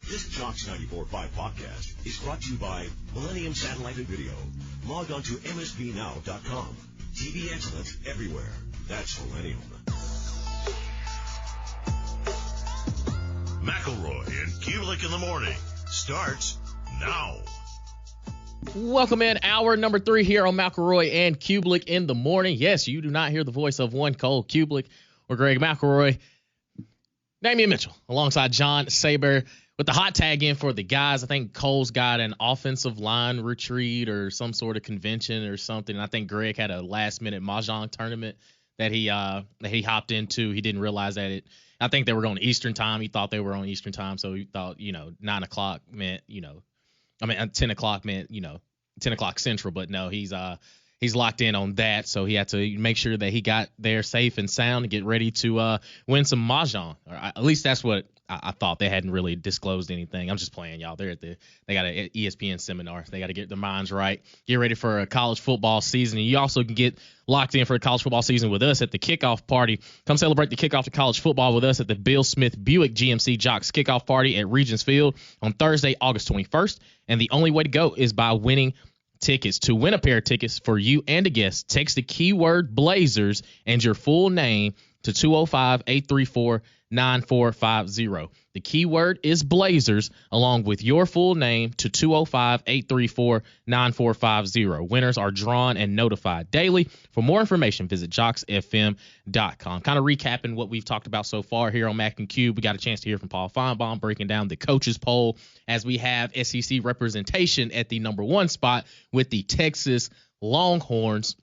This Jocks 94.5 podcast is brought to you by Millennium Satellite and Video. Log on to msbnow.com. TV excellence everywhere. That's Millennium. McElroy and Cubelic in the morning starts now. Welcome in hour number 3 here on McElroy and Cubelic in the morning. Yes, you do not hear the voice of one Cole Cubelic or Greg McElroy. Damian Mitchell alongside John Saber with the hot tag in for the guys. I think Cole's got an offensive line retreat or some sort of convention or something. And I think Greg had a last-minute Mahjong tournament that he hopped into. He didn't realize that I think they were going to Eastern time. He thought they were on Eastern time, so he thought, 9 o'clock meant, 10 o'clock meant, 10 o'clock Central. But no, he's locked in on that, so he had to make sure that he got there safe and sound and get ready to win some Mahjong. Or at least that's what I thought. They hadn't really disclosed anything. I'm just playing, y'all. They got an ESPN seminar. They got to get their minds right, get ready for a college football season. And you also can get locked in for a college football season with us at the kickoff party. Come celebrate the kickoff to college football with us at the Bill Smith Buick GMC Jocks kickoff party at Regents Field on Thursday, August 21st. And the only way to go is by winning tickets. To win a pair of tickets for you and a guest, text the keyword Blazers and your full name to 205-834-9450. The keyword is Blazers along with your full name to 205-834-9450. Winners are drawn and notified daily. For more information, visit jocksfm.com. Kind of recapping what we've talked about so far here on Mac and Cube. We got a chance to hear from Paul Feinbaum breaking down the coaches poll as we have SEC representation at the number 1 spot with the Texas Longhorns.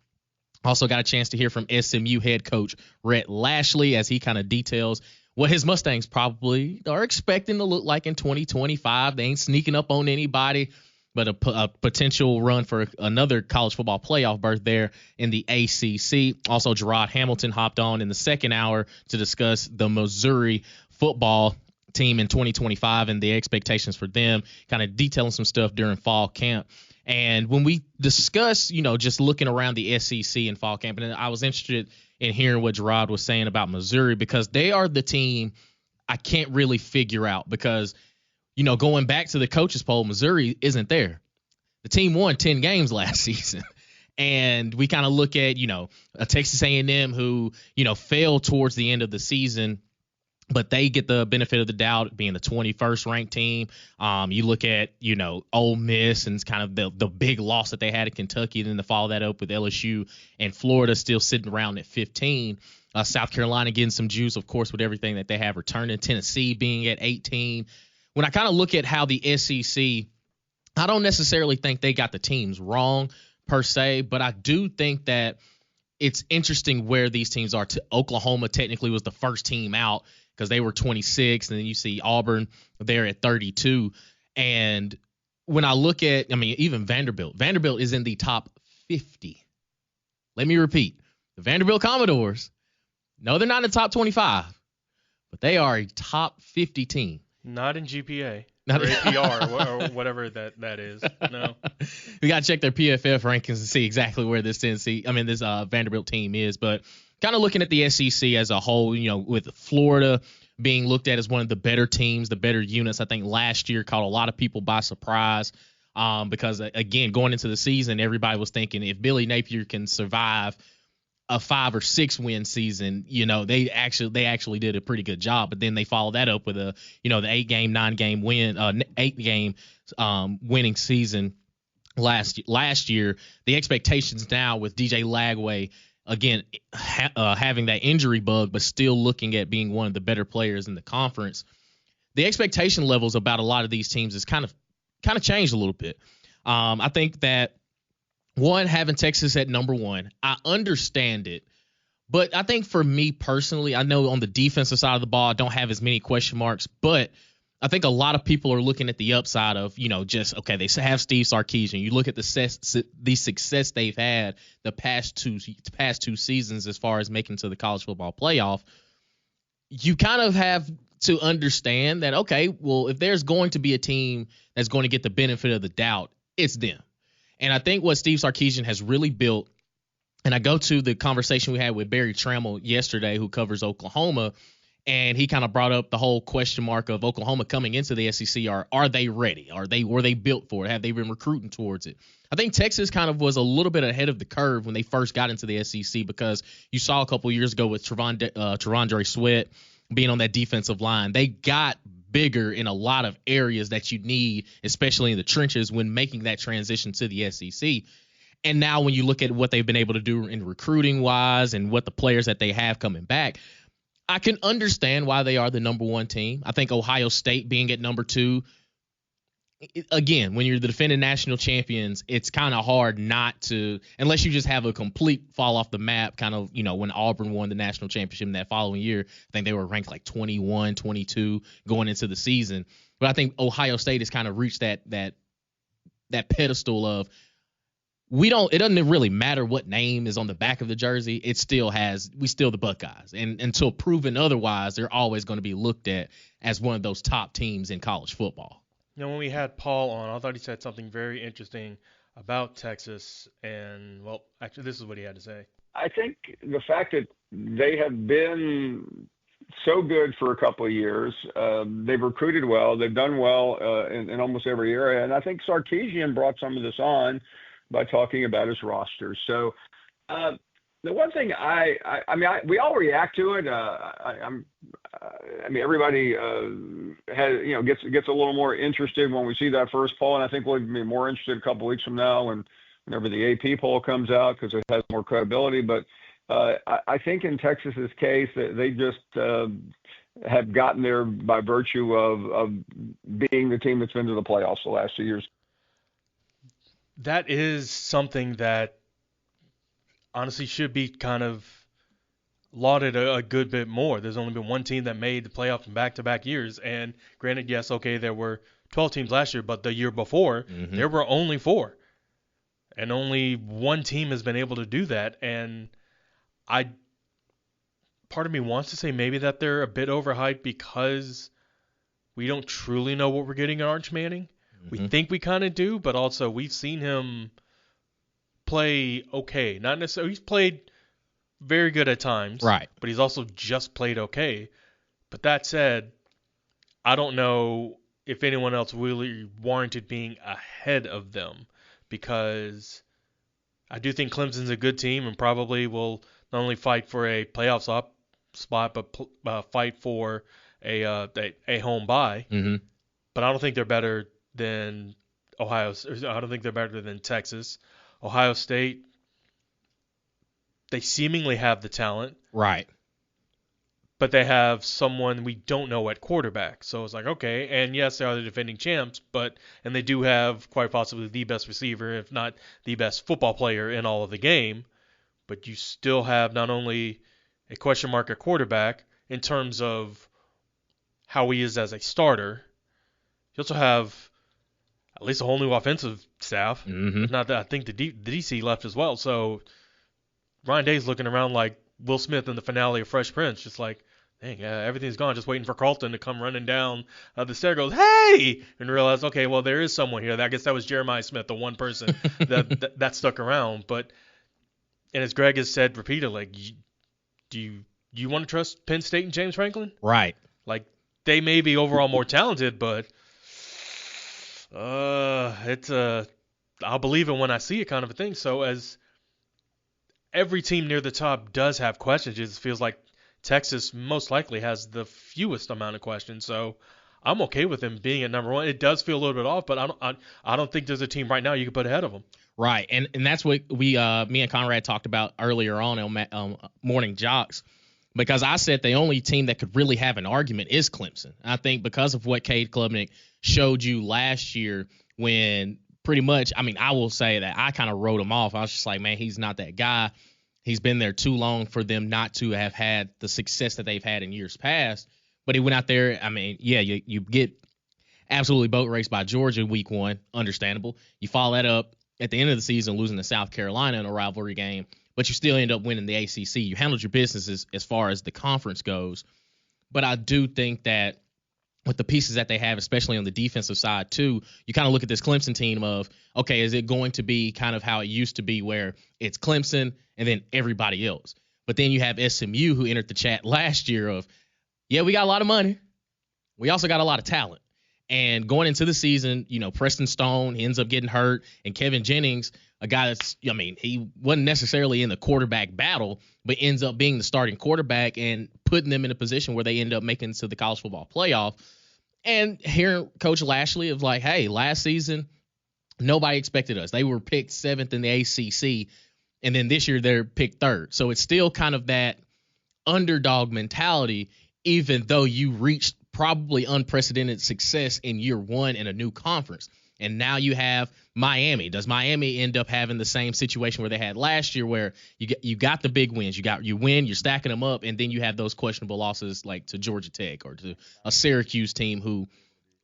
Also got a chance to hear from SMU head coach Rhett Lashley as he kind of details what his Mustangs probably are expecting to look like in 2025. They ain't sneaking up on anybody, but a potential run for another college football playoff berth there in the ACC. Also, Gerard Hamilton hopped on in the second hour to discuss the Missouri football team in 2025 and the expectations for them, kind of detailing some stuff during fall camp. And when we discuss, just looking around the SEC in fall camp, and I was interested in hearing what Gerard was saying about Missouri because they are the team I can't really figure out because, going back to the coaches poll, Missouri isn't there. The team won 10 games last season. And we kind of look at, a Texas A&M who, fell towards the end of the season, but they get the benefit of the doubt being the 21st ranked team. You look at, Ole Miss and kind of the big loss that they had at Kentucky, and then to follow that up with LSU and Florida still sitting around at 15. South Carolina getting some juice, of course, with everything that they have returning. Tennessee being at 18. When I kind of look at how the SEC, I don't necessarily think they got the teams wrong per se, but I do think that it's interesting where these teams are. Oklahoma technically was the first team out because they were 26, and then you see Auburn there at 32. And when I look at, even Vanderbilt is in the top 50. Let me repeat. The Vanderbilt Commodores, no, they're not in the top 25, but they are a top 50 team. Not in GPA or APR or whatever that is. No. We got to check their PFF rankings to see exactly where this Vanderbilt team is, but kind of looking at the SEC as a whole, with Florida being looked at as one of the better teams, the better units, I think last year caught a lot of people by surprise because, again, going into the season, everybody was thinking if Billy Napier can survive a 5 or 6 win season, they actually did a pretty good job. But then they followed that up with the 8-game, 9-game win, 8-game winning season last year. The expectations now with DJ Lagway, again, having that injury bug, but still looking at being one of the better players in the conference. The expectation levels about a lot of these teams has kind of changed a little bit. I think that, one, having Texas at number 1, I understand it. But I think for me personally, I know on the defensive side of the ball, I don't have as many question marks, but I think a lot of people are looking at the upside of, they have Steve Sarkisian. You look at the success they've had the past two seasons as far as making to the college football playoff. You kind of have to understand that, if there's going to be a team that's going to get the benefit of the doubt, it's them. And I think what Steve Sarkisian has really built, and I go to the conversation we had with Barry Trammell yesterday, who covers Oklahoma, And he kind of brought up the whole question mark of Oklahoma coming into the SEC. Are they ready? Were they built for it? Have they been recruiting towards it? I think Texas kind of was a little bit ahead of the curve when they first got into the SEC, because you saw a couple of years ago with Travondre Sweat being on that defensive line. They got bigger in a lot of areas that you need, especially in the trenches, when making that transition to the SEC. And now when you look at what they've been able to do in recruiting wise and what the players that they have coming back, I can understand why they are the number one team. I think Ohio State being at number two, again, when you're the defending national champions, it's kind of hard not to, unless you just have a complete fall off the map, kind of, when Auburn won the national championship in that following year. I think they were ranked like 21, 22 going into the season. But I think Ohio State has kind of reached that pedestal of, it doesn't really matter what name is on the back of the jersey. We still the Buckeyes. And until proven otherwise, they're always going to be looked at as one of those top teams in college football. When we had Paul on, I thought he said something very interesting about Texas. And, well, actually, this is what he had to say. I think the fact that they have been so good for a couple of years, they've recruited well, they've done well in almost every area. And I think Sarkisian brought some of this on by talking about his roster. So the one thing we all react to it. Everybody gets a little more interested when we see that first poll, and I think we'll be more interested a couple weeks from now whenever the AP poll comes out, because it has more credibility. But I think in Texas's case, they just have gotten there by virtue of being the team that's been to the playoffs the last 2 years. That is something that honestly should be kind of lauded a good bit more. There's only been one team that made the playoff in back-to-back years. And granted, yes, okay, there were 12 teams last year, but the year before, there were only 4. And only one team has been able to do that. And part of me wants to say maybe that they're a bit overhyped because we don't truly know what we're getting in Arch Manning. We think we kind of do, but also we've seen him play okay. Not necessarily, he's played very good at times, right? But he's also just played okay. But that said, I don't know if anyone else really warranted being ahead of them, because I do think Clemson's a good team and probably will not only fight for a playoff spot, but fight for a home bye. But I don't think they're better than Ohio. I don't think they're better than Texas. Ohio State, they seemingly have the talent. Right. But they have someone we don't know at quarterback. So it's like, okay, and yes, they are the defending champs, and they do have quite possibly the best receiver, if not the best football player in all of the game. But you still have not only a question mark at quarterback in terms of how he is as a starter, you also have at least a whole new offensive staff. If not that, I think the DC left as well. So Ryan Day's looking around like Will Smith in the finale of Fresh Prince, just like, dang, everything's gone, just waiting for Carlton to come running down the stair, goes, hey, and realize, okay, well, there is someone here. I guess that was Jeremiah Smith, the one person that stuck around. But, and as Greg has said repeatedly, do you want to trust Penn State and James Franklin? Right. Like, they may be overall more talented, but I'll believe it when I see it kind of a thing. So as every team near the top does have questions, it feels like Texas most likely has the fewest amount of questions. So I'm okay with them being at number one. It does feel a little bit off, but I don't think there's a team right now you can put ahead of them. Right, and that's what me and Conrad talked about earlier on Morning Jocks, because I said the only team that could really have an argument is Clemson. I think because of what Cade Klubnik showed you last year, when pretty much, I will say that I kind of wrote him off. I was just like, man, he's not that guy. He's been there too long for them not to have had the success that they've had in years past. But he went out there. You get absolutely boat raced by Georgia week 1, understandable. You follow that up at the end of the season, losing to South Carolina in a rivalry game, but you still end up winning the ACC. You handled your business as far as the conference goes. But I do think that with the pieces that they have, especially on the defensive side too, you kind of look at this Clemson team of, okay, is it going to be kind of how it used to be where it's Clemson and then everybody else? But then you have SMU, who entered the chat last year of, yeah, we got a lot of money. We also got a lot of talent. And going into the season, Preston Stone, he ends up getting hurt, and Kevin Jennings, a guy that's, he wasn't necessarily in the quarterback battle, but ends up being the starting quarterback and putting them in a position where they end up making it to the college football playoff. And hearing Coach Lashley of like, hey, last season, nobody expected us. They were picked 7th in the ACC, and then this year they're picked 3rd. So it's still kind of that underdog mentality, even though you reached probably unprecedented success in year 1 in a new conference. And now you have Miami. Does Miami end up having the same situation where they had last year, where you got the big wins, you win, you're stacking them up, and then you have those questionable losses like to Georgia Tech or to a Syracuse team who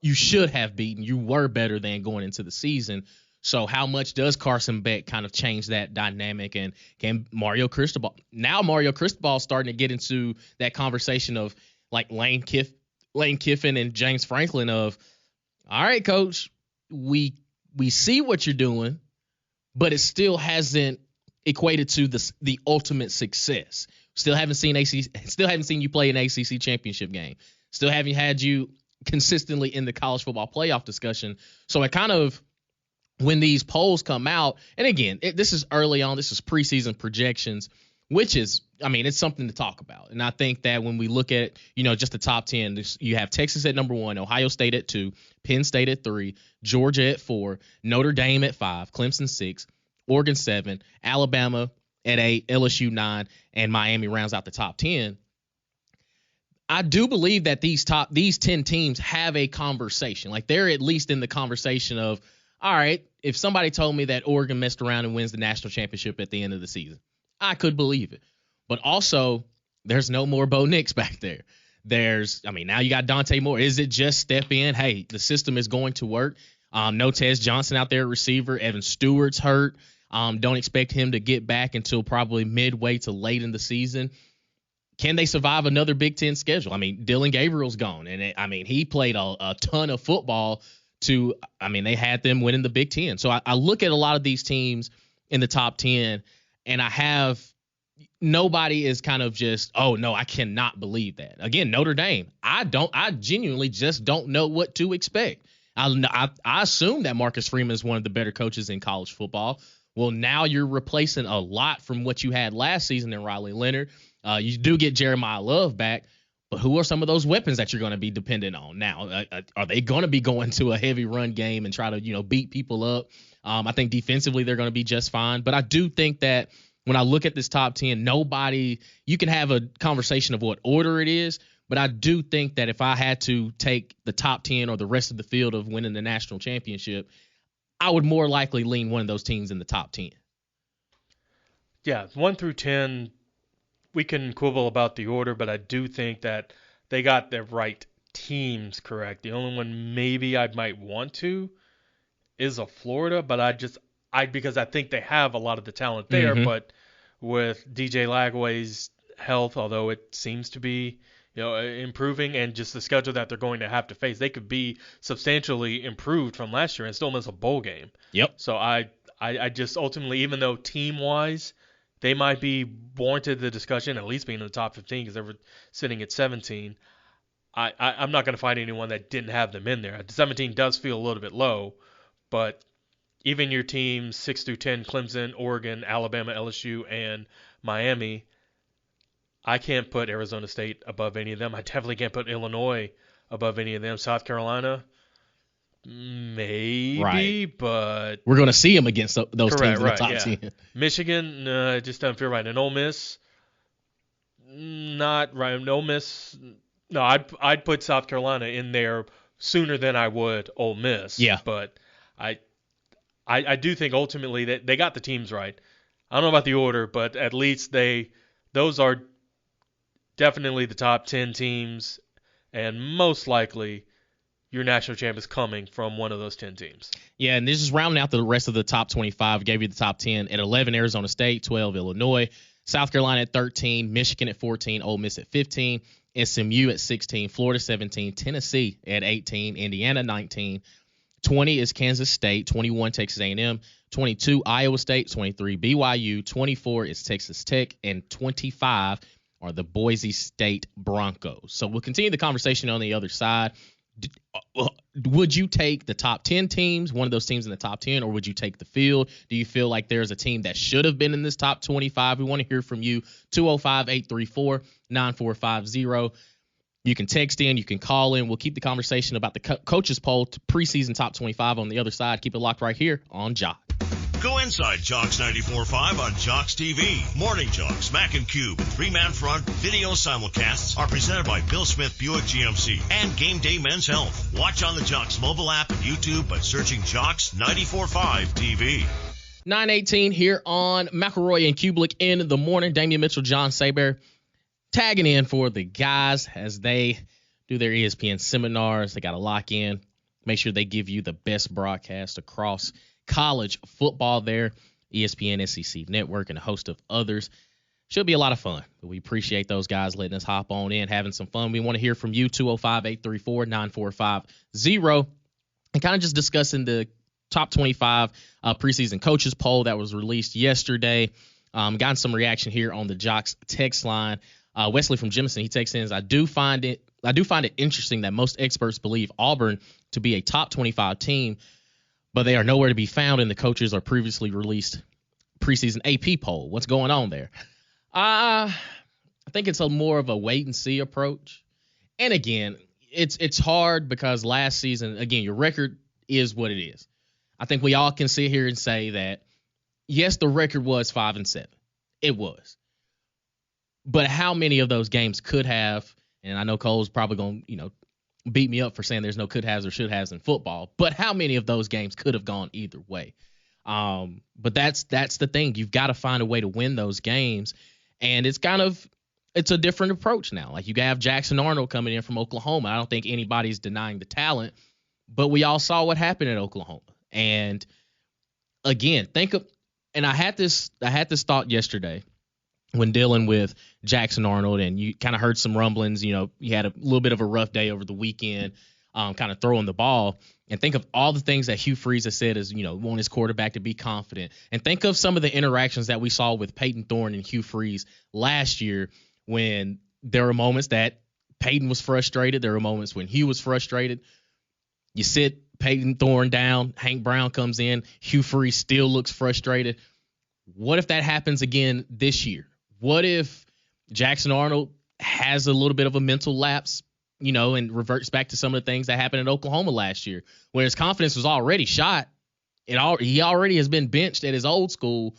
you should have beaten, you were better than going into the season. So how much does Carson Beck kind of change that dynamic? And can Mario Cristobal starting to get into that conversation of like Lane Kiffin and James Franklin of, all right, coach, we see what you're doing, but it still hasn't equated to the ultimate success. Still haven't seen you play an ACC championship game. Still haven't had you consistently in the college football playoff discussion. So it kind of, when these polls come out, and again, this is early on, this is preseason projections, which is, it's something to talk about. And I think that when we look at, just the top 10, you have Texas at number 1, Ohio State at 2, Penn State at 3, Georgia at 4, Notre Dame at 5, Clemson 6, Oregon 7, Alabama at 8, LSU 9, and Miami rounds out the top 10. I do believe that these 10 teams have a conversation. Like, they're at least in the conversation of, all right, if somebody told me that Oregon messed around and wins the national championship at the end of the season, I could believe it. But also, there's no more Bo Nix back there. Now you got Dante Moore. Is it just step in? Hey, the system is going to work. No Tez Johnson out there, receiver. Evan Stewart's hurt. Don't expect him to get back until probably midway to late in the season. Can they survive another Big Ten schedule? Dylan Gabriel's gone, and he played a ton of football. They had them winning the Big Ten. So I look at a lot of these teams in the top 10, and nobody is kind of just, oh no, I cannot believe that. Again, Notre Dame, I genuinely just don't know what to expect. I assume that Marcus Freeman is one of the better coaches in college football. Well, now you're replacing a lot from what you had last season in Riley Leonard. You do get Jeremiah Love back, but who are some of those weapons that you're going to be dependent on now? Are they going to be going to a heavy run game and try to, beat people up? I think defensively they're going to be just fine. But I do think that when I look at this top 10, you can have a conversation of what order it is, but I do think that if I had to take the top 10 or the rest of the field of winning the national championship, I would more likely lean one of those teams in the top 10. Yeah, 1 through 10, we can quibble about the order, but I do think that they got the right teams correct. The only one maybe I might want to is a Florida, but because I think they have a lot of the talent there, but with DJ Lagway's health, although it seems to be improving, and just the schedule that they're going to have to face, they could be substantially improved from last year and still miss a bowl game. Yep. So I just ultimately, even though team-wise they might be warranted the discussion, at least being in the top 15 because they were sitting at 17, I'm not going to find anyone that didn't have them in there. 17 does feel a little bit low, but even your teams 6 through 10, Clemson, Oregon, Alabama, LSU, and Miami, I can't put Arizona State above any of them. I definitely can't put Illinois above any of them. South Carolina, maybe, right, but we're going to see them against those teams in the top 10. Michigan, just doesn't feel right. And Ole Miss, not right. Ole Miss, no, I'd put South Carolina in there sooner than I would Ole Miss. Yeah. But I do think ultimately that they got the teams right. I don't know about the order, but at least those are definitely the top 10 teams, and most likely your national champ is coming from one of those 10 teams. Yeah, and this is rounding out the rest of the top 25. Gave you the top 10 at 11, Arizona State, 12, Illinois, South Carolina at 13, Michigan at 14, Ole Miss at 15, SMU at 16, Florida 17, Tennessee at 18, Indiana 19, 20 is Kansas State, 21 Texas A&M, 22 Iowa State, 23 BYU, 24 is Texas Tech, and 25 are the Boise State Broncos. So we'll continue the conversation on the other side. Would you take the top 10 teams, one of those teams in the top 10, or would you take the field? Do you feel like there's a team that should have been in this top 25? We want to hear from you, 205-834-9450. You can text in, you can call in. We'll keep the conversation about the coaches poll to preseason top 25 on the other side. Keep it locked right here on Jock. Go inside Jocks 94.5 on Jocks TV. Morning Jocks, Mac and Cube, and Three-Man Front video simulcasts are presented by Bill Smith Buick GMC and Game Day Men's Health. Watch on the Jocks mobile app and YouTube by searching Jocks 94.5 TV. 9:18 here on McElroy and Cubelic in the morning. Damian Mitchell, John Saber tagging in for the guys as they do their ESPN seminars. They got to lock in, make sure they give you the best broadcast across college football there, ESPN, SEC Network, and a host of others. Should be a lot of fun. We appreciate those guys letting us hop on in, having some fun. We want to hear from you, 205-834-9450, and kind of just discussing the top 25 preseason coaches poll that was released yesterday. Gotten some reaction here on the Jocks text line. Wesley from Jemison, he texts in, I do find it interesting that most experts believe Auburn to be a top 25 team, but they are nowhere to be found in the coaches or previously released preseason AP poll. What's going on there? I think it's a more of a wait and see approach. And again, it's hard because last season, again, your record is what it is. I think we all can sit here and say that, yes, the record was 5-7. It was. But how many of those games could have, and I know Cole's probably going to, beat me up for saying there's no could haves or should haves in football, but how many of those games could have gone either way? But that's the thing. You've got to find a way to win those games. And it's a different approach now. Like you have Jackson Arnold coming in from Oklahoma. I don't think anybody's denying the talent, but we all saw what happened at Oklahoma. And again, and I had this thought yesterday when dealing with Jackson Arnold, and you kind of heard some rumblings, he had a little bit of a rough day over the weekend, kind of throwing the ball. And think of all the things that Hugh Freeze has said is, want his quarterback to be confident. And think of some of the interactions that we saw with Peyton Thorne and Hugh Freeze last year when there were moments that Peyton was frustrated. There were moments when Hugh was frustrated. You sit Peyton Thorne down, Hank Brown comes in, Hugh Freeze still looks frustrated. What if that happens again this year? What if Jackson Arnold has a little bit of a mental lapse, and reverts back to some of the things that happened in Oklahoma last year, where his confidence was already shot and he already has been benched at his old school.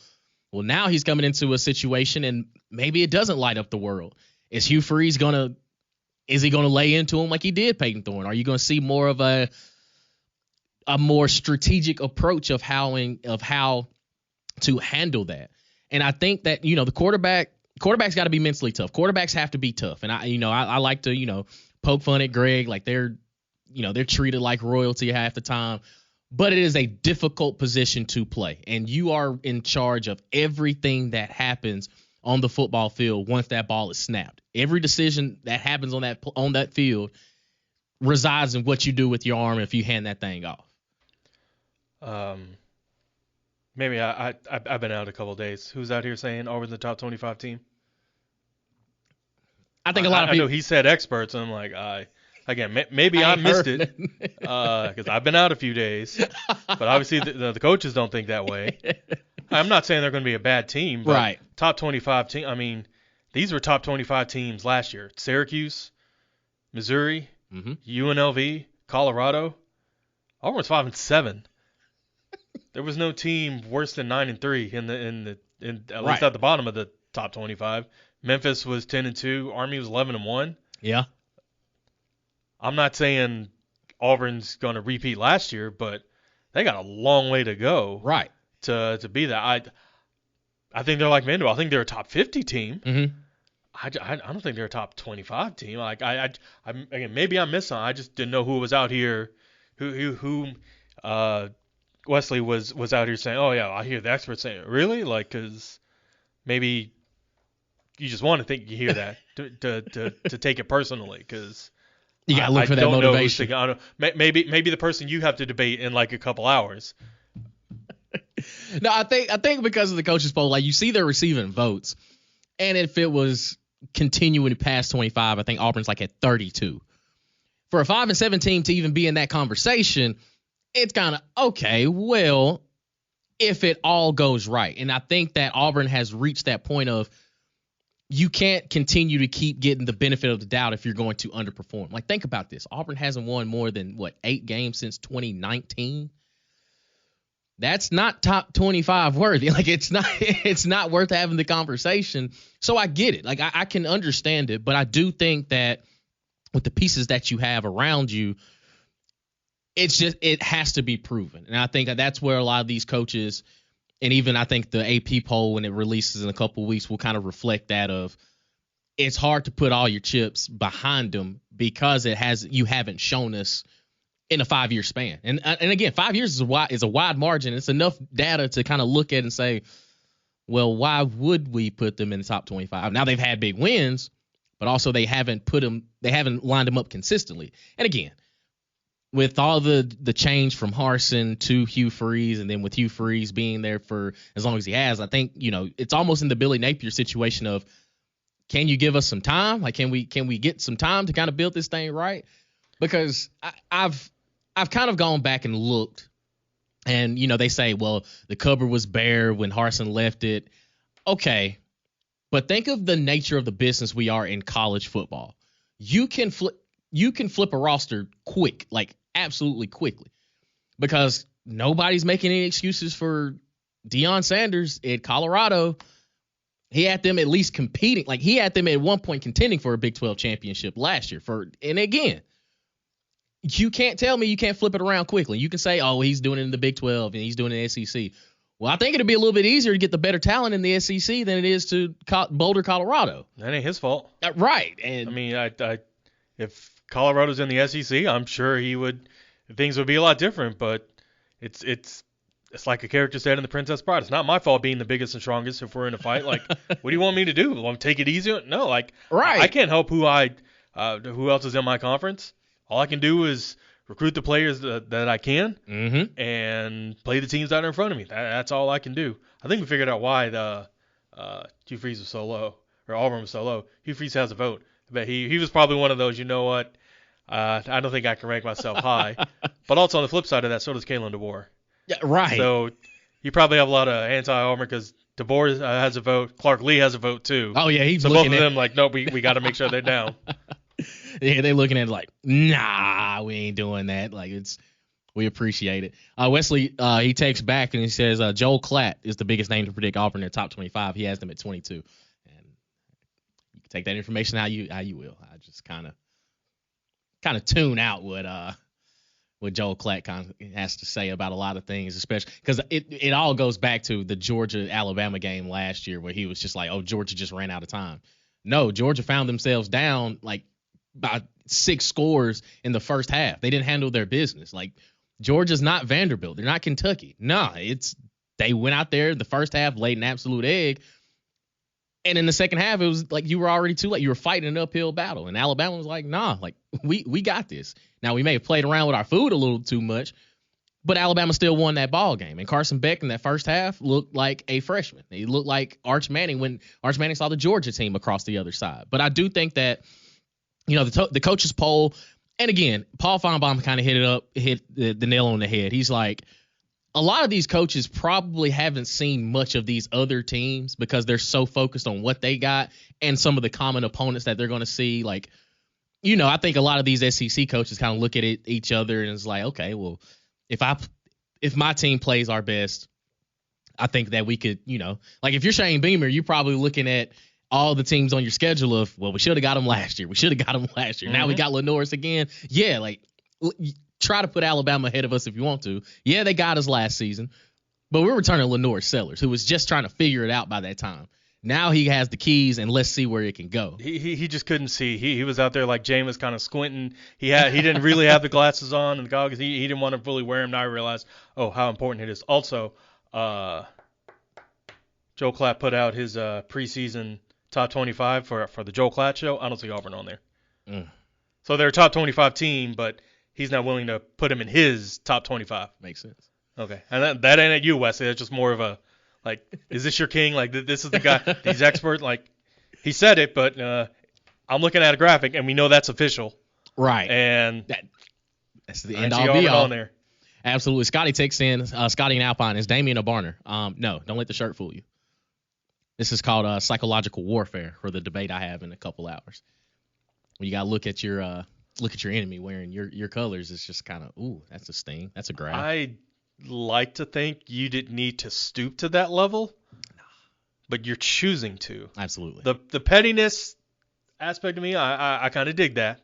Well, now he's coming into a situation and maybe it doesn't light up the world. Is Hugh Freeze gonna lay into him like he did Peyton Thorne? Are you going to see more of a more strategic approach of how to handle that? And I think that, the quarterback's got to be mentally tough. Quarterbacks have to be tough. And I like to, poke fun at Greg. Like they're treated like royalty half the time, but it is a difficult position to play. And you are in charge of everything that happens on the football field once that ball is snapped. Every decision that happens on that field resides in what you do with your arm if you hand that thing off. Maybe I've been out a couple of days. Who's out here saying Auburn's the top 25 team? I think a lot of people. I know he said experts. And I'm like, maybe I missed it because I've been out a few days. But obviously the coaches don't think that way. I'm not saying they're going to be a bad team, but right. Top 25 team. I mean, these were top 25 teams last year. Syracuse, Missouri, UNLV, Colorado. Auburn's 5-7. There was no team worse than 9-3 in at least at the bottom of the top 25. Memphis was 10-2. Army was 11-1. Yeah. I'm not saying Auburn's going to repeat last year, but they got a long way to go. Right. To be that. I think they're like Vanderbilt. I think they're a top 50 team. Mm-hmm. I don't think they're a top 25 team. Like again, maybe I'm missing. I just didn't know who was out here. Who Wesley was out here saying, oh, yeah, I hear the experts saying it. Really? Like, because maybe you just want to think you hear that to take it personally, because you got to look for that motivation. Maybe the person you have to debate in like a couple hours. No, I think because of the coaches poll, like you see they're receiving votes. And if it was continuing past 25. I think Auburn's like at 32. For a 5-7 team to even be in that conversation, it's kind of okay. Well, if it all goes right, and I think that Auburn has reached that point of you can't continue to keep getting the benefit of the doubt if you're going to underperform. Like, think about this: Auburn hasn't won more than 8 games since 2019. That's not top 25 worthy. Like, it's not worth having the conversation. So I get it. Like, I can understand it, but I do think that with the pieces that you have around you, it has to be proven. And I think that's where a lot of these coaches, and even I think the AP poll when it releases in a couple of weeks will kind of reflect that of it's hard to put all your chips behind them because you haven't shown us in a 5-year span. And again, 5 years is a wide margin. It's enough data to kind of look at and say, well, why would we put them in the top 25? Now they've had big wins, but also they haven't lined them up consistently. And again, with all the change from Harsin to Hugh Freeze, and then with Hugh Freeze being there for as long as he has, I think, it's almost in the Billy Napier situation of, can you give us some time? Like, can we get some time to kind of build this thing right? Because I've kind of gone back and looked, and, they say, well, the cupboard was bare when Harsin left it. Okay. But think of the nature of the business we are in college football. You can flip a roster quick, like absolutely quickly, because nobody's making any excuses for Deion Sanders at Colorado. He had them at least competing. Like, he had them at one point contending for a Big 12 championship last year. And again, you can't tell me you can't flip it around quickly. You can say, oh, he's doing it in the Big 12 and he's doing it in the SEC. Well, I think it'd be a little bit easier to get the better talent in the SEC than it is to Boulder, Colorado. That ain't his fault. Right. And I mean, if Colorado's in the SEC, I'm sure things would be a lot different. But it's like a character said in The Princess Bride. It's not my fault being the biggest and strongest if we're in a fight. Like, what do you want me to do? Want to take it easy? No, like, right. I can't help who else is in my conference. All I can do is recruit the players that I can, and play the teams that are in front of me. That's all I can do. I think we figured out why Hugh Freeze was so low, or Auburn was so low. Hugh Freeze has a vote, but he was probably one of those. You know what? I don't think I can rank myself high. But also on the flip side of that, so does Kalen DeBoer. Yeah, right. So you probably have a lot of anti-Auburn because DeBoer has a vote. Clark Lee has a vote too. Oh yeah, he's so looking both of them like, nope, we got to make sure they're down. Yeah, they're looking at it like, nah, we ain't doing that. Like, we appreciate it. Wesley, he takes back and he says Joel Klatt is the biggest name to predict Auburn in the top 25. He has them at 22, and you can take that information how you will. I just kind of tune out what Joel Klatt kind of has to say about a lot of things, especially because it all goes back to the Georgia-Alabama game last year where he was just like, oh, Georgia just ran out of time. No, Georgia found themselves down like by 6 scores in the first half. They didn't handle their business. Like, Georgia's not Vanderbilt. They're not Kentucky. No, they went out there the first half, laid an absolute egg. And in the second half, it was like you were already too late. You were fighting an uphill battle. And Alabama was like, nah, like we got this. Now, we may have played around with our food a little too much, but Alabama still won that ball game. And Carson Beck in that first half looked like a freshman. He looked like Arch Manning when Arch Manning saw the Georgia team across the other side. But I do think that, the coaches poll, and again, Paul Feinbaum kind of hit the nail on the head. He's like, a lot of these coaches probably haven't seen much of these other teams because they're so focused on what they got and some of the common opponents that they're going to see. Like, I think a lot of these SEC coaches kind of look at each other and it's like, okay, well, if my team plays our best, I think that we could, like if you're Shane Beamer, you're probably looking at all the teams on your schedule of, well, we should have got them last year. Now we got Lenore's again. Yeah, like try to put Alabama ahead of us if you want to. Yeah, they got us last season, but we're returning Lenore Sellers, who was just trying to figure it out by that time. Now he has the keys, and let's see where it can go. He just couldn't see. He was out there like Jameis, kind of squinting. He didn't really have the glasses on and the goggles. He didn't want to fully wear them. Now I realized, how important it is. Also, Joe Klatt put out his preseason top 25 for the Joe Klatt show. I don't see Auburn on there. So they're a top 25 team, but he's not willing to put him in his top 25. Makes sense. Okay, and that ain't at you, Wesley. That's just more of a, like, is this your king? Like, this is the guy. He's expert. Like, He said it, but I'm looking at a graphic, and we know that's official. Right. And That's the I end see all be Auburn all. on there. Absolutely. Scotty takes in Scotty and Alpine. Is Damien a Barner? No, don't let the shirt fool you. This is called psychological warfare for the debate I have in a couple hours. When you got to look at your enemy wearing your colors, it's just kind of, ooh, that's a sting. That's a grab. I like to think you didn't need to stoop to that level, but you're choosing to. Absolutely. The pettiness aspect of me, I kind of dig that.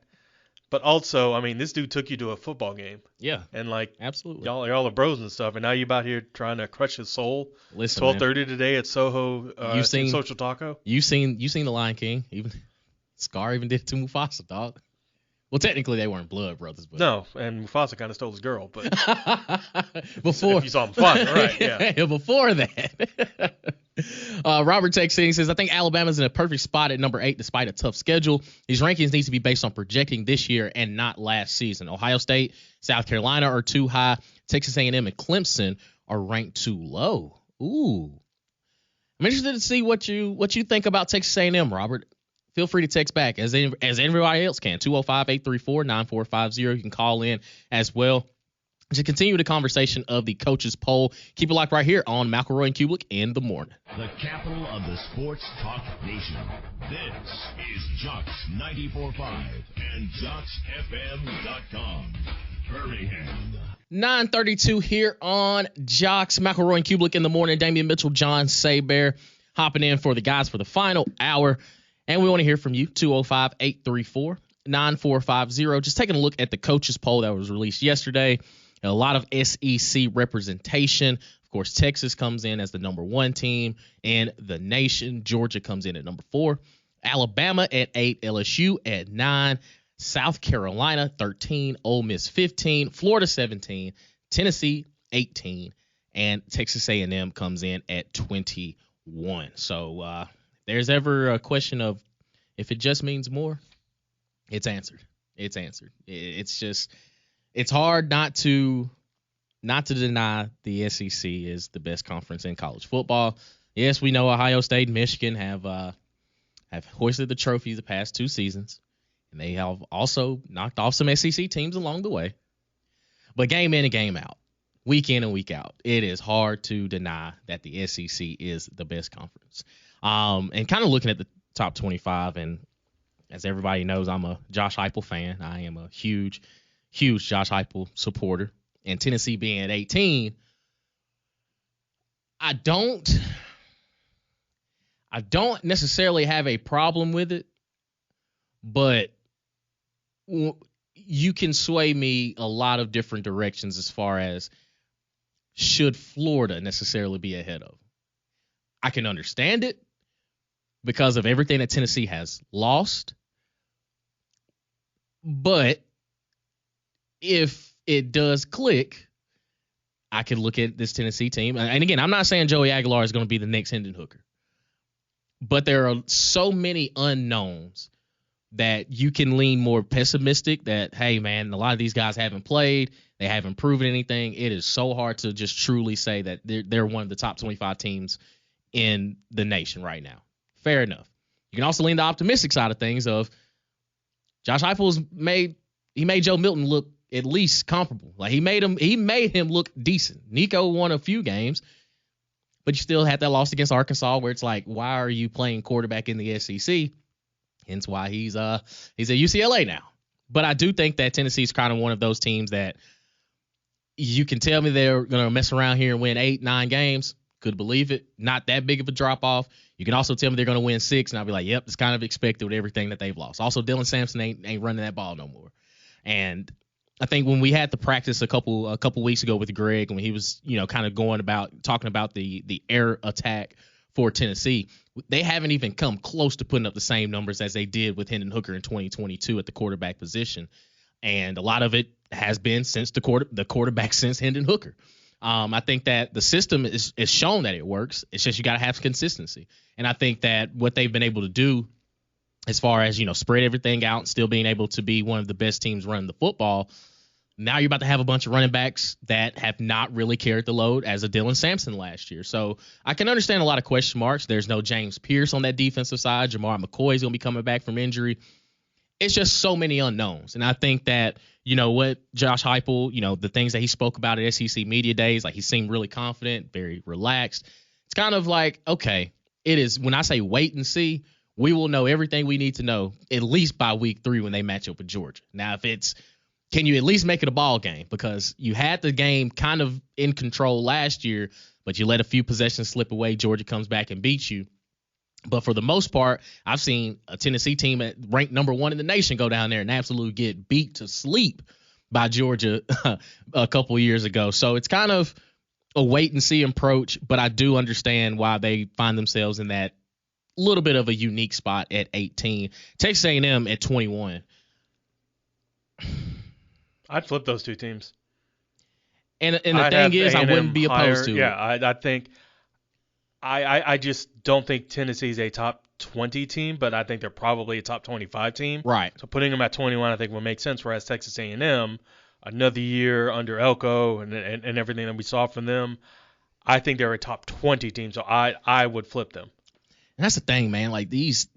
But also, I mean, this dude took you to a football game. Yeah. And like, absolutely. Y'all are bros and stuff, and now you about here trying to crush his soul. Listen, 12:30 today at Soho. You've seen Social Taco. You seen the Lion King? Even Scar even did it to Mufasa, dog. Well, technically they weren't blood brothers, but no, and Mufasa kind of stole his girl, but before if you saw Mufasa, right? Yeah. Before that, Robert texts in, he says, "I think Alabama's in a perfect spot at number 8 despite a tough schedule. These rankings need to be based on projecting this year and not last season. Ohio State, South Carolina are too high. Texas A&M and Clemson are ranked too low. Ooh, I'm interested to see what you think about Texas A&M, Robert." Feel free to text back as everybody else can. 205-834-9450. You can call in as well. To continue the conversation of the coaches poll, keep it locked right here on McElroy and Cubelic in the morning. The capital of the sports talk nation. This is Jocks 94.5 and JocksFM.com. Birmingham. 9:32 here on Jocks, McElroy and Cubelic in the morning. Damian Mitchell, John Saber hopping in for the guys for the final hour. And we want to hear from you, 205-834-9450. Just taking a look at the coaches poll that was released yesterday. A lot of SEC representation. Of course, Texas comes in as the number 1 team in the nation. Georgia comes in at number 4. Alabama at 8. LSU at 9. South Carolina 13. Ole Miss 15. Florida 17. Tennessee 18. And Texas A&M comes in at 21. So, there's ever a question of if it just means more, it's answered. It's answered. It's just, it's hard not to deny the SEC is the best conference in college football. Yes, we know Ohio State and Michigan have hoisted the trophy the past 2 seasons, and they have also knocked off some SEC teams along the way. But game in and game out, week in and week out, it is hard to deny that the SEC is the best conference. And kind of looking at the top 25, and as everybody knows, I'm a Josh Heupel fan. I am a huge Josh Heupel supporter. And Tennessee being at 18, I don't necessarily have a problem with it, but you can sway me a lot of different directions as far as should Florida necessarily be ahead of. I can understand it because of everything that Tennessee has lost. But if it does click, I can look at this Tennessee team. And again, I'm not saying Joey Aguilar is going to be the next Hendon Hooker. But there are so many unknowns that you can lean more pessimistic that, hey, man, a lot of these guys haven't played. They haven't proven anything. It is so hard to just truly say that they're one of the top 25 teams in the nation right now. Fair enough. You can also lean the optimistic side of things of Josh Heupel's made Joe Milton look at least comparable. Like he made him look decent. Nico won a few games, but you still had that loss against Arkansas where it's like, why are you playing quarterback in the SEC? Hence why he's at UCLA now. But I do think that Tennessee's kind of one of those teams that you can tell me they're going to mess around here and win 8-9 games. Could believe it. Not that big of a drop off. You can also tell me they're going to win 6, and I'll be like, yep, it's kind of expected with everything that they've lost. Also, Dylan Sampson ain't running that ball no more. And I think when we had the practice a couple weeks ago with Greg, when he was, kind of talking about the air attack for Tennessee, they haven't even come close to putting up the same numbers as they did with Hendon Hooker in 2022 at the quarterback position. And a lot of it has been since the quarterback since Hendon Hooker. I think that the system is shown that it works. It's just you got to have consistency. And I think that what they've been able to do as far as, spread everything out and still being able to be one of the best teams running the football, Now you're about to have a bunch of running backs that have not really carried the load as a Dylan Sampson last year. So I can understand a lot of question marks. There's no James Pierce on that defensive side. Jamar McCoy's going to be coming back from injury. It's just so many unknowns. And I think that, Josh Heupel, the things that he spoke about at SEC Media Days, like he seemed really confident, very relaxed. It's kind of like, okay, it is when I say wait and see, we will know everything we need to know at least by week 3 when they match up with Georgia. Now, if it's, can you at least make it a ball game? Because you had the game kind of in control last year, but you let a few possessions slip away. Georgia comes back and beats you. But for the most part, I've seen a Tennessee team at ranked number 1 in the nation go down there and absolutely get beat to sleep by Georgia a couple years ago. So it's kind of a wait and see approach, but I do understand why they find themselves in that little bit of a unique spot at 18. Texas A&M at 21. I'd flip those two teams. And the thing is, I wouldn't be opposed to it. Yeah, I think I just don't think Tennessee's a top 20 team, but I think they're probably a top 25 team. Right. So putting them at 21, I think would make sense. Whereas Texas A&M, another year under Elko and everything that we saw from them, I think they're a top 20 team. So I would flip them. And that's the thing, man. Like these,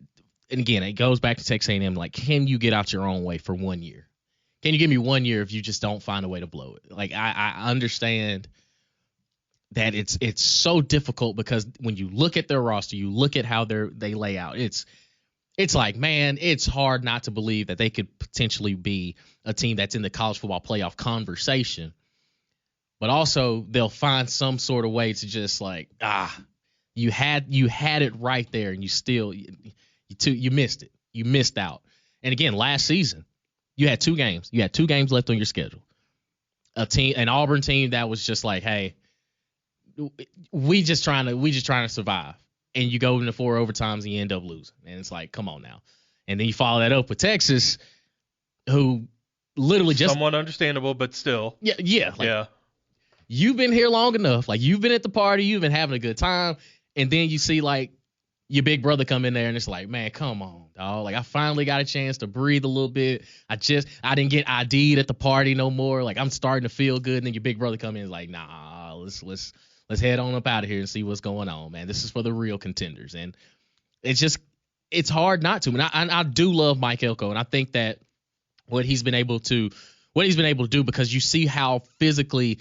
and again, it goes back to Texas A&M. Like, can you get out your own way for 1 year? Can you give me 1 year if you just don't find a way to blow it? Like, I understand that it's so difficult because when you look at their roster, you look at how they lay out. It's like, man, it's hard not to believe that they could potentially be a team that's in the college football playoff conversation. But also, they'll find some sort of way to just like, you had it right there, and you still you missed it. You missed out. And again, last season, you had 2 games. You had 2 games left on your schedule. An Auburn team that was just like, hey, we just trying to survive. And you go into 4 overtimes and you end up losing. And it's like, come on now. And then you follow that up with Texas, who literally just somewhat understandable, but still. Yeah. Like, yeah. You've been here long enough. Like, you've been at the party, you've been having a good time, and then you see like your big brother come in there and it's like, man, come on, dog. Like, I finally got a chance to breathe a little bit. I didn't get ID'd at the party no more. Like, I'm starting to feel good. And then your big brother come in and is like, nah, let's head on up out of here and see what's going on, man. This is for the real contenders. And it's hard not to. And I do love Mike Elko, and I think that what he's been able to do, because you see how physical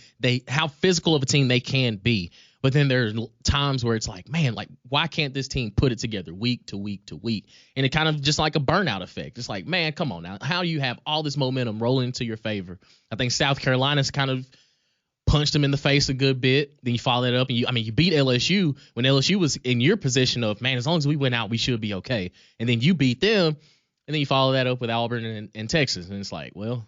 of a team they can be. But then there's times where it's like, man, like, why can't this team put it together week to week to week? And it kind of just like a burnout effect. It's like, man, come on now. How do you have all this momentum rolling into your favor? I think South Carolina's kind of punched them in the face a good bit. Then you follow that up, and you beat LSU when LSU was in your position of, man, as long as we went out, we should be okay. And then you beat them, and then you follow that up with Auburn and Texas. And it's like, well,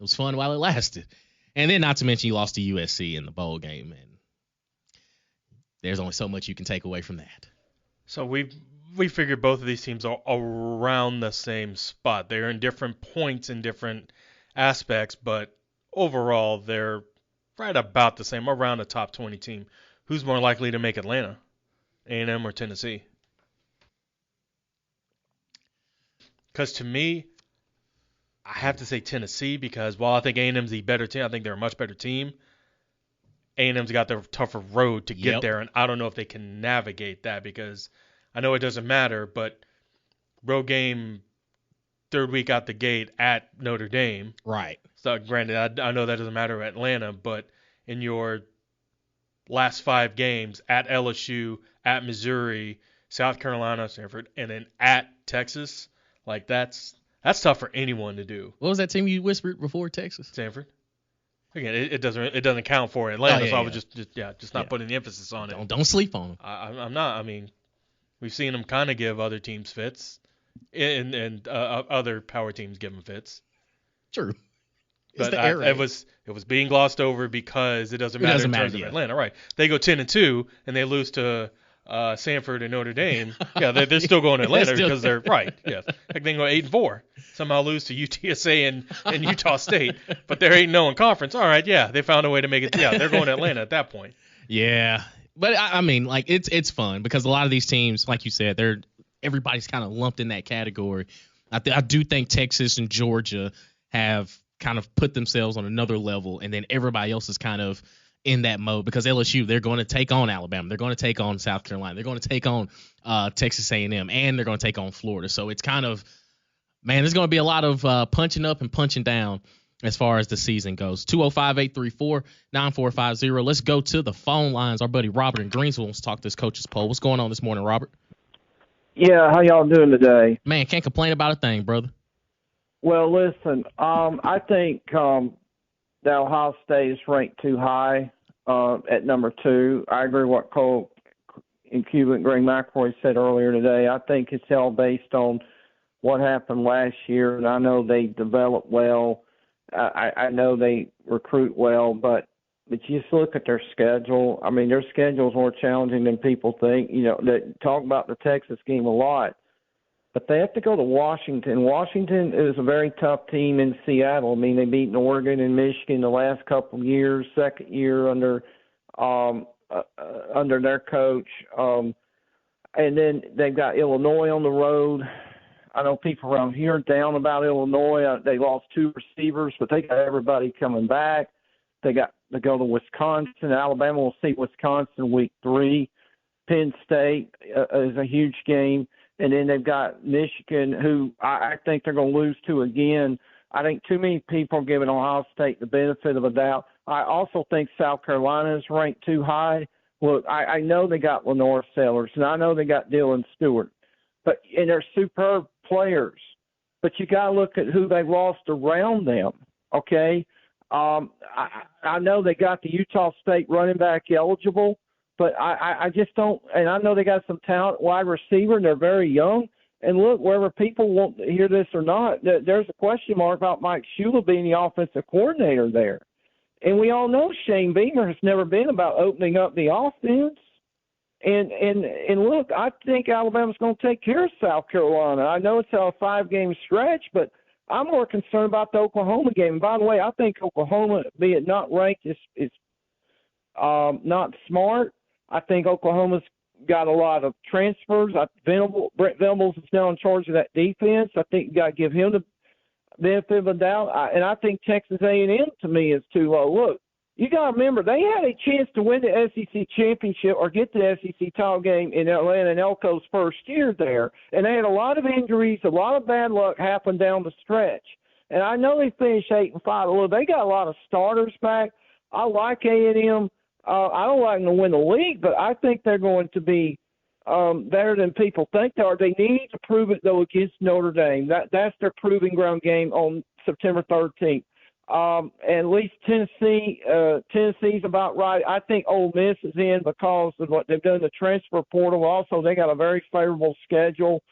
it was fun while it lasted. And then not to mention you lost to USC in the bowl game, and there's only so much you can take away from that. So we figured both of these teams are around the same spot. They're in different points in different aspects, but overall they're right about the same, around a top 20 team. Who's more likely to make Atlanta, A&M or Tennessee? Because to me, I have to say Tennessee, because while I think A&M's the better team, I think they're a much better team. A&M's got the tougher road to get there, and I don't know if they can navigate that, because I know it doesn't matter, but road game 3rd week out the gate at Notre Dame. Right. So granted, I know that doesn't matter at Atlanta, but in your last 5 games at LSU, at Missouri, South Carolina, Stanford, and then at Texas, like that's tough for anyone to do. What was that team you whispered before Texas? Stanford. Again, it doesn't count for Atlanta, so I was just not putting the emphasis on it. Don't sleep on them. I'm not. I mean, we've seen them kind of give other teams fits, and other power teams give them fits. True. But it was being glossed over because it doesn't matter in terms of Atlanta, right? They go 10-2 and they lose to Stanford and Notre Dame. Yeah, they're still going to Atlanta because they're right. Yes, heck, they can go 8-4. Somehow lose to UTSA and Utah State, but they're 8-0 in conference. All right, yeah, they found a way to make it. Yeah, they're going to Atlanta at that point. Yeah, but I mean, like it's fun because a lot of these teams, like you said, everybody's kind of lumped in that category. I do think Texas and Georgia have kind of put themselves on another level, and then everybody else is kind of in that mode because LSU, they're going to take on Alabama, they're going to take on South Carolina, they're going to take on Texas A&M, and they're going to take on Florida. So it's kind of, man, there's going to be a lot of punching up and punching down as far as the season goes. 205-834-9450. Let's go to the phone lines. Our buddy Robert in Greensville wants to talk this coaches poll. What's going on this morning, Robert? Yeah, how y'all doing today? Man, can't complain about a thing, brother. Well, listen, I think that Ohio State is ranked too high at number 2. I agree with what Cole and Cubelic and Greg McElroy said earlier today. I think it's all based on what happened last year, and I know they developed well. I know they recruit well, but you just look at their schedule. I mean, their schedule is more challenging than people think. You know, they talk about the Texas game a lot, but they have to go to Washington. Washington is a very tough team in Seattle. I mean, they've beaten Oregon and Michigan the last couple of years, second year under their coach. And then they've got Illinois on the road. I know people around here are down about Illinois. They lost 2 receivers, but they got everybody coming back. They got to go to Wisconsin. Alabama will see Wisconsin week 3. Penn State is a huge game. And then they've got Michigan, who I think they're going to lose to again. I think too many people are giving Ohio State the benefit of a doubt. I also think South Carolina is ranked too high. Look, I know they got Lenore Sellers, and I know they got Dylan Stewart. And they're superb players, but you got to look at who they lost around them, okay? I know they got the Utah State running back eligible, but I just don't – and I know they got some talent wide receiver, and they're very young. And look, whether people want to hear this or not, there's a question mark about Mike Shula being the offensive coordinator there. And we all know Shane Beamer has never been about opening up the offense. And look, I think Alabama's going to take care of South Carolina. I know it's a 5-game stretch, but I'm more concerned about the Oklahoma game. And by the way, I think Oklahoma, be it not ranked, is not smart. I think Oklahoma's got a lot of transfers. Brent Venables is now in charge of that defense. I think you got to give him the benefit of the doubt. And I think Texas A&M, to me, is too low. Look, you got to remember, they had a chance to win the SEC championship or get the SEC title game in Atlanta and Elko's first year there. And they had a lot of injuries, a lot of bad luck happen down the stretch. And I know they finished 8-5. Look, they got a lot of starters back. I like A&M. I don't like them to win the league, but I think they're going to be better than people think they are. They need to prove it, though, against Notre Dame. That's their proving ground game on September 13th. And at least Tennessee's about right. I think Ole Miss is in because of what they've done in the transfer portal. Also, they got a very favorable schedule.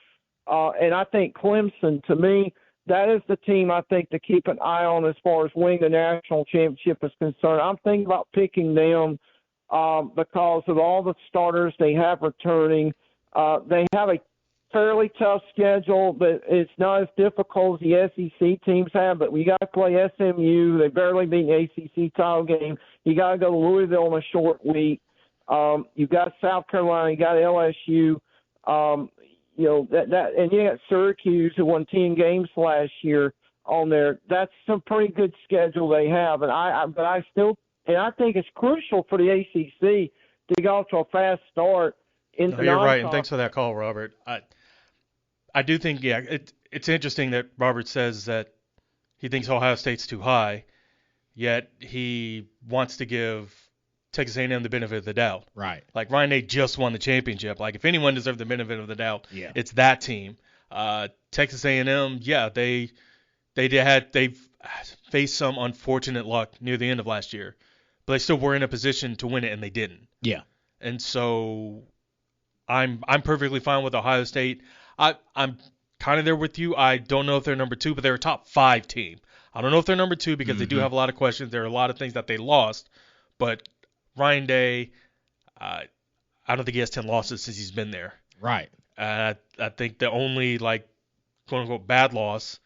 And I think Clemson, to me, that is the team I think to keep an eye on as far as winning the national championship is concerned. I'm thinking about picking them because of all the starters they have returning. They have a fairly tough schedule, but it's not as difficult as the SEC teams have. But we got to play SMU. They barely beat the ACC title game. You got to go to Louisville on a short week. You got South Carolina. You got LSU. And you got Syracuse, who won 10 games last year on there. That's some pretty good schedule they have. And I think it's crucial for the ACC to go off to a fast start. No, you're right, and thanks for that call, Robert. I do think, it's interesting that Robert says that he thinks Ohio State's too high, yet he wants to give Texas A&M the benefit of the doubt. Right. Like, Ryan Day just won the championship. Like, if anyone deserved the benefit of the doubt, yeah, it's that team. Texas A&M, they've faced some unfortunate luck near the end of last year, but they still were in a position to win it, and they didn't. Yeah. And so I'm perfectly fine with Ohio State. I'm kind of there with you. I don't know if they're number 2, but they're a top 5 team. I don't know if they're number 2 because they do have a lot of questions. There are a lot of things that they lost, but Ryan Day, I don't think he has 10 losses since he's been there. Right. I think the only, quote unquote, bad loss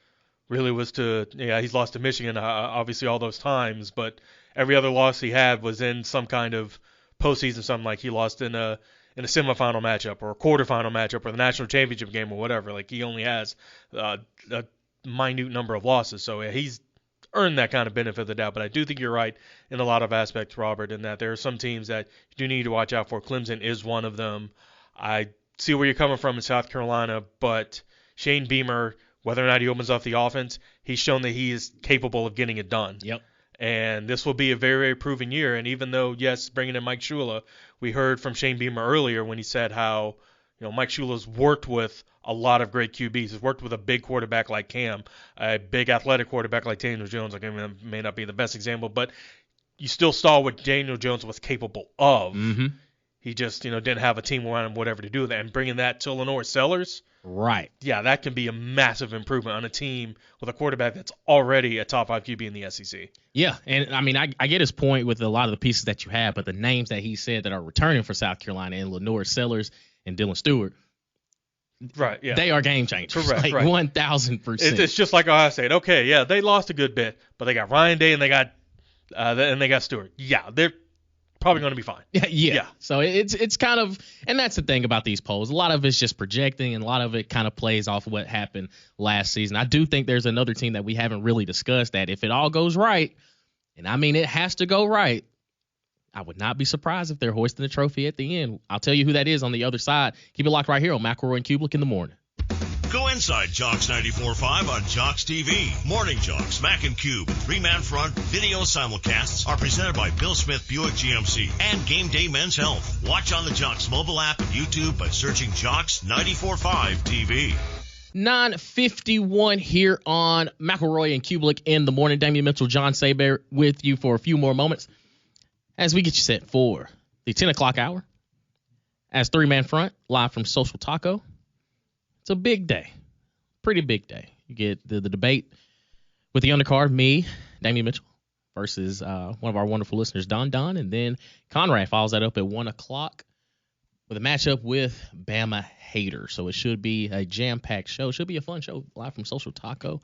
really was he's lost to Michigan, obviously all those times, but every other loss he had was in some kind of postseason, something like he lost in a semifinal matchup or a quarterfinal matchup or the national championship game or whatever. Like, he only has a minute number of losses. So he's earn that kind of benefit of the doubt. But I do think you're right in a lot of aspects, Robert, in that there are some teams that you do need to watch out for. Clemson is one of them. I see where you're coming from in South Carolina, but Shane Beamer, whether or not he opens up the offense, he's shown that he is capable of getting it done. Yep. And this will be a very, very proven year. And even though, yes, bringing in Mike Shula, we heard from Shane Beamer earlier when he said how, Mike Shula's worked with a lot of great QBs. He's worked with a big quarterback like Cam, a big athletic quarterback like Daniel Jones. Like, may not be the best example, but you still saw what Daniel Jones was capable of. Mm-hmm. He just, didn't have a team around him, whatever, to do that. And bringing that to Lenore Sellers, right? Yeah, that can be a massive improvement on a team with a quarterback that's already a top 5 QB in the SEC. Yeah, and I mean, I get his point with a lot of the pieces that you have, but the names that he said that are returning for South Carolina and Lenore Sellers and Dylan Stewart, right? Yeah, they are game changers. Correct, like right. 1,000%. It's just like Ohio State. Okay, yeah, they lost a good bit, but they got Ryan Day and they got Stewart. Yeah, they're probably going to be fine. Yeah. So it's kind of, and that's the thing about these polls. A lot of it's just projecting, and a lot of it kind of plays off of what happened last season. I do think there's another team that we haven't really discussed that if it all goes right, and I mean it has to go right, I would not be surprised if they're hoisting the trophy at the end. I'll tell you who that is on the other side. Keep it locked right here on McElroy and Cubelic in the morning. Go inside Jocks 94.5 on Jocks TV. Morning Jocks, Mac and Cube, three-man front video simulcasts are presented by Bill Smith Buick GMC and Game Day Men's Health. Watch on the Jocks mobile app and YouTube by searching Jocks 94.5 TV. 9:51 here on McElroy and Cubelic in the morning. Damian Mitchell, John Saber with you for a few more moments as we get you set for the 10 o'clock hour as three-man front live from Social Taco. It's a big day, pretty big day. You get the debate with the undercard, me, Damian Mitchell, versus one of our wonderful listeners, Don, and then Conrad follows that up at 1 o'clock with a matchup with Bama Hater. So it should be a jam-packed show. It should be a fun show live from Social Taco,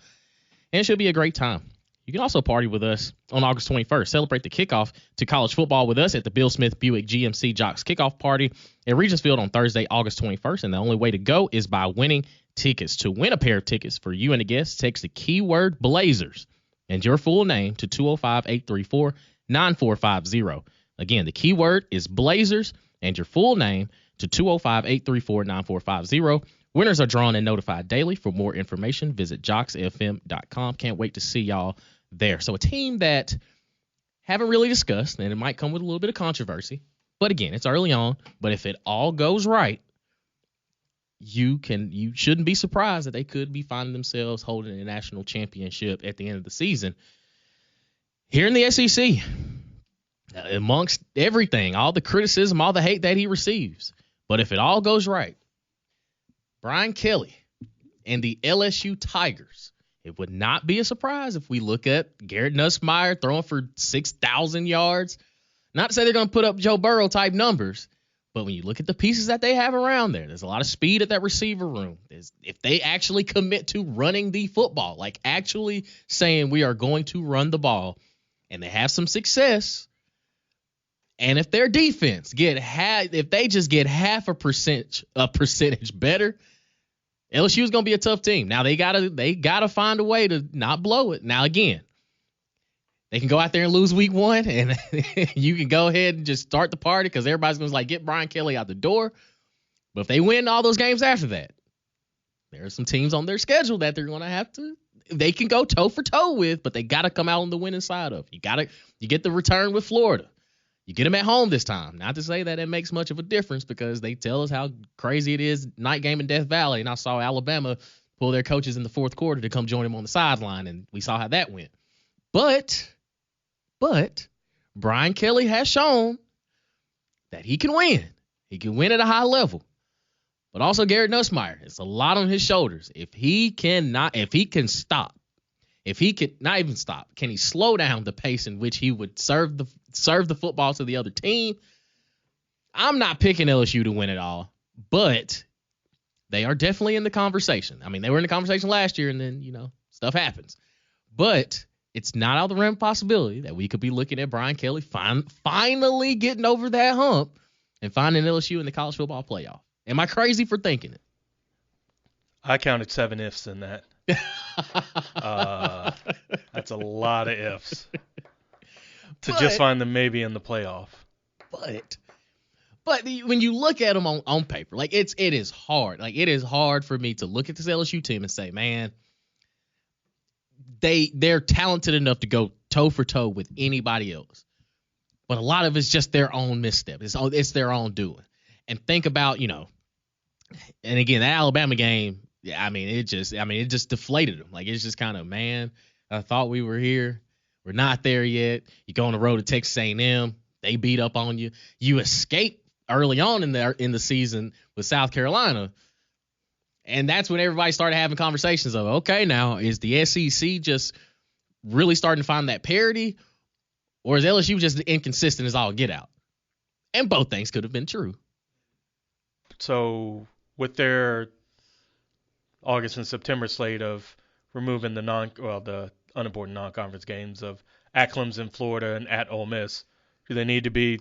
and it should be a great time. You can also party with us on August 21st. Celebrate the kickoff to college football with us at the Bill Smith Buick GMC Jocks Kickoff Party at Regents Field on Thursday, August 21st. And the only way to go is by winning tickets. To win a pair of tickets for you and a guest, text the keyword Blazers and your full name to 205-834-9450. Again, the keyword is Blazers and your full name to 205-834-9450. Winners are drawn and notified daily. For more information, visit jocksfm.com. Can't wait to see y'all there. So a team that haven't really discussed, and it might come with a little bit of controversy, but again, it's early on. But if it all goes right, you shouldn't be surprised that they could be finding themselves holding a national championship at the end of the season here in the SEC. Amongst everything, all the criticism, all the hate that he receives. But if it all goes right, Brian Kelly and the LSU Tigers, it would not be a surprise if we look at Garrett Nussmeier throwing for 6,000 yards. Not to say they're going to put up Joe Burrow type numbers, but when you look at the pieces that they have around there, there's a lot of speed at that receiver room. If they actually commit to running the football, like actually saying we are going to run the ball, and they have some success, and if their defense if they just get half a percentage better, LSU is going to be a tough team. Now they gotta find a way to not blow it. Now again, they can go out there and lose week 1, and you can go ahead and just start the party because everybody's going to get Brian Kelly out the door. But if they win all those games after that, there are some teams on their schedule that they're going to have to. They can go toe for toe with, but they got to come out on the winning side of. You get the return with Florida. You get them at home this time. Not to say that it makes much of a difference because they tell us how crazy it is night game in Death Valley. And I saw Alabama pull their coaches in the fourth quarter to come join them on the sideline, and we saw how that went. But Brian Kelly has shown that he can win. He can win at a high level. But also Garrett Nussmeier, it's a lot on his shoulders. If he can not even stop, can he slow down the pace in which he would serve the football to the other team? I'm not picking LSU to win it all, but they are definitely in the conversation. I mean, they were in the conversation last year, and then, stuff happens. But it's not out of the realm of possibility that we could be looking at Brian Kelly finally getting over that hump and finding LSU in the college football playoff. Am I crazy for thinking it? I counted 7 ifs in that. That's a lot of ifs to just find them maybe in the playoff. But when you look at them on paper, like it is hard. Like it is hard for me to look at this LSU team and say, man, they're talented enough to go toe for toe with anybody else. But a lot of it's just their own misstep. It's their own doing. And think about, and again, that Alabama game, it just deflated them. Like it's just kind of, man, I thought we were here. We're not there yet. You go on the road to Texas A&M. They beat up on you. You escape early on in the season with South Carolina. And that's when everybody started having conversations of, okay, now is the SEC just really starting to find that parity, or is LSU just inconsistent as all get out? And both things could have been true. So with their August and September slate of removing the unimportant non-conference games of at Clemson, Florida, and at Ole Miss, do they need to be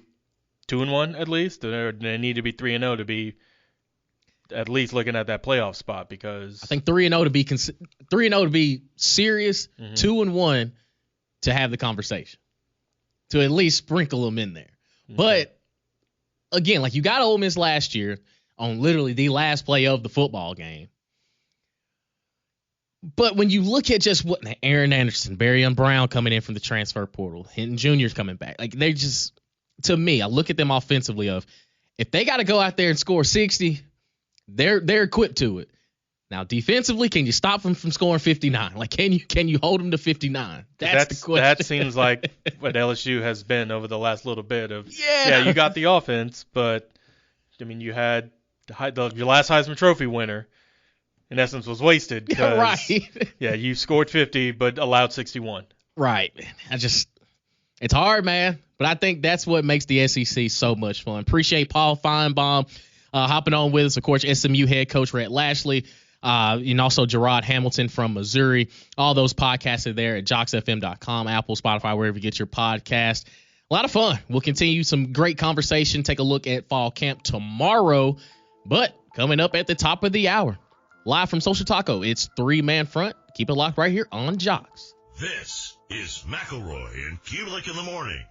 2-1 at least, or do they need to be 3-0 to be at least looking at that playoff spot? Because I think 3-0 to be 3-0 to be serious, 2-1 to have the conversation, to at least sprinkle them in there. Okay. But again, like you got Ole Miss last year on literally the last play of the football game. But when you look at just what Aaron Anderson, Barry Brown coming in from the transfer portal, Hinton Jr.'s coming back, like they just, to me, I look at them offensively of if they got to go out there and score 60, they're equipped to it. Now defensively, can you stop them from scoring 59? Like can you hold them to 59? That's the question. That seems like what LSU has been over the last little bit of. Yeah, you got the offense, but I mean you had your last Heisman Trophy winner. In essence, was wasted because right. You scored 50 but allowed 61. Right. It's hard, man. But I think that's what makes the SEC so much fun. Appreciate Paul Feinbaum hopping on with us. Of course, SMU head coach Rhett Lashley, and also Gerard Hamilton from Missouri. All those podcasts are there at jocksfm.com, Apple, Spotify, wherever you get your podcast. A lot of fun. We'll continue some great conversation. Take a look at fall camp tomorrow. But coming up at the top of the hour, live from Social Taco, it's 3-Man Front. Keep it locked right here on Jocks. This is McElroy and Cubelic in the morning.